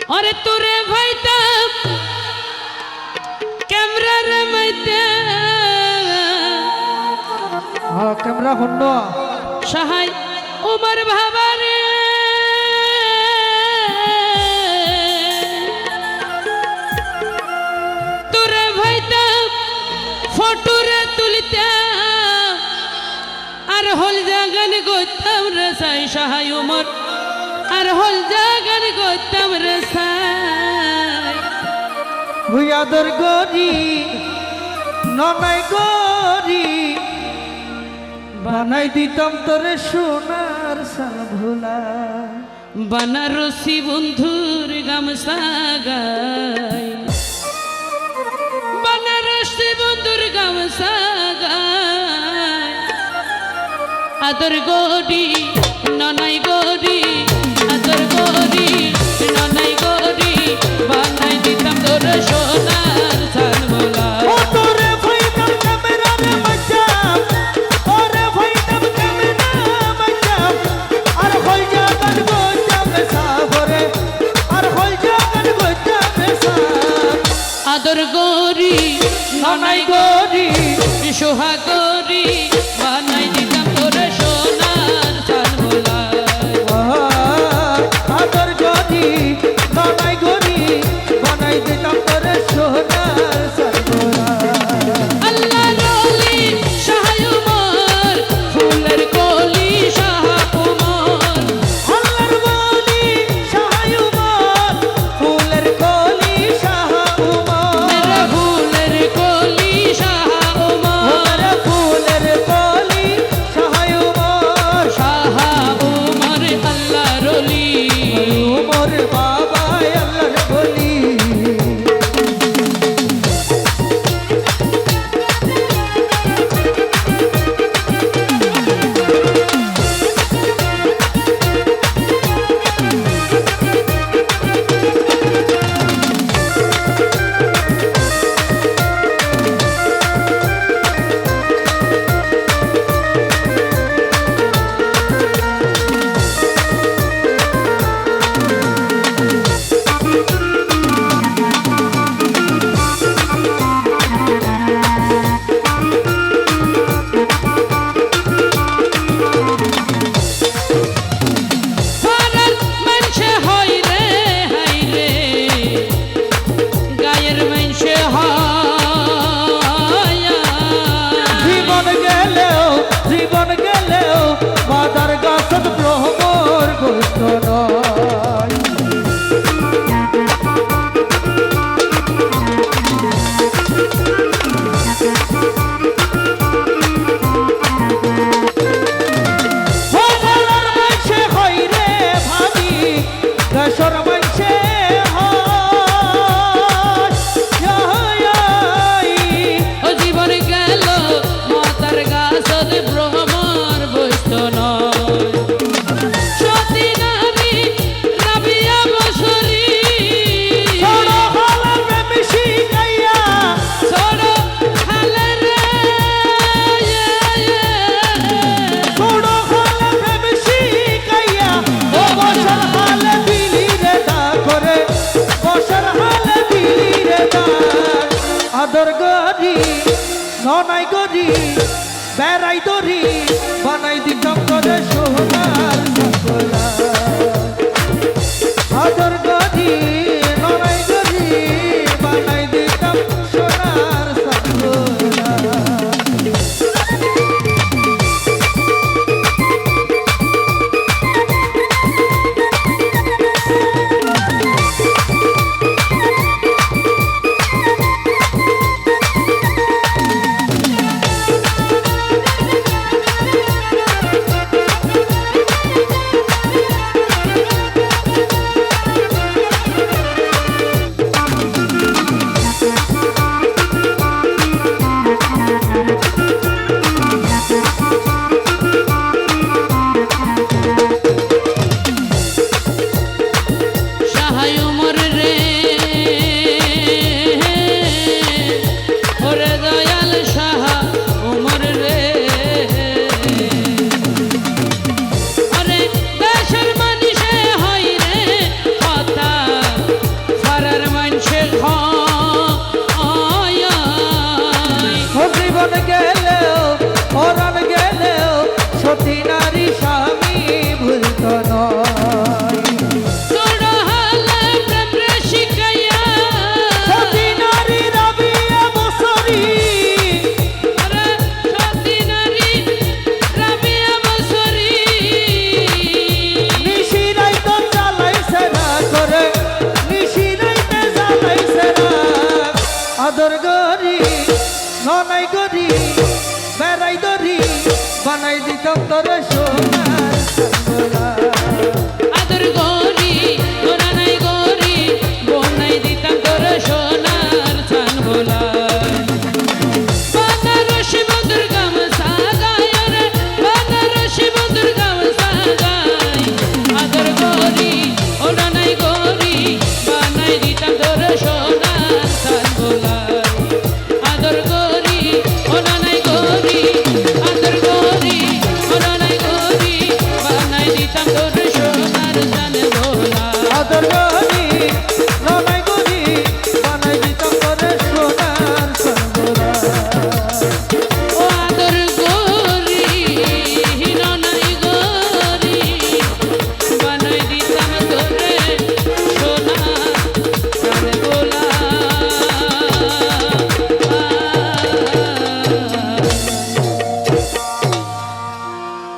अरे तुरे भाईता कैमरा रे माइते हाँ कैमरा हुन्नो सहाय उमर भाबा रे तुरे भाईता फोटो रे तुलते আর হল জাগান গইতাম রে সাই সহায় উমর আর হল জাগান গইতাম রে সাই ভুয়াদর গরি ননাই গরি বানাই দিতাম তোরে সোনার সাভুলা বানারসি বন্ধুর গামছা গাই বানারসি বন্ধুর গামছা গাই আদর গরি ননাই গরি আদর গরি ননাই গরি বানাই দিতাম তোর সোনার ছানমোলা ও তোরে ভাইতাম ক্যামেরা রে বাচ্চাম তোরে ভাইতাম ক্যামেরা বাচ্চাম আর হল জাগান গইতাম সাভরে আর হল জাগান গইতাম সাভ আদর গরি ননাই গরি সোহা গরি বানাই দিতাম তোর সোনার ছানমোলা আদর গরি ননাই গরি বানাই দিতাম তোরে সোনার সাভুলা আল্লাহ রলি সহায় উমর ফুলের কলি শাহ উমর আল্লাহর বলি শাহ উমর ফুলের কলি শাহ উমর মেরে ফুলের কলি শাহ উমর ওরে ফুলের কলি শাহ উমর শাহ উমর আল্লাহ রলি উমর বাবা আল্লাহর বলি পাড়ার মানসে হয় রে হাই রে গায়ের মানসে হয় জীবন গেলেও মাদার গাছত ব্রহ্মর গোস্ত নয় ভোলার মানসে হয় রে ভাবি দেশর মানসে ও জীবন গেল মাতার গাছত ব্রহ্মর বৈস্ত নয় সতী নারী রাবিয়া বসরি ছোড়ো হালার প্রেমিসি গাইয়া ছোড়ো হালে রে ছোড়ো হালার প্রেমিসি গাইয়া ও বসর হালে দিলি রে দা করে বসর হালে দিলি রে দা আদর গরি ননাই গরি বেড়াই দরি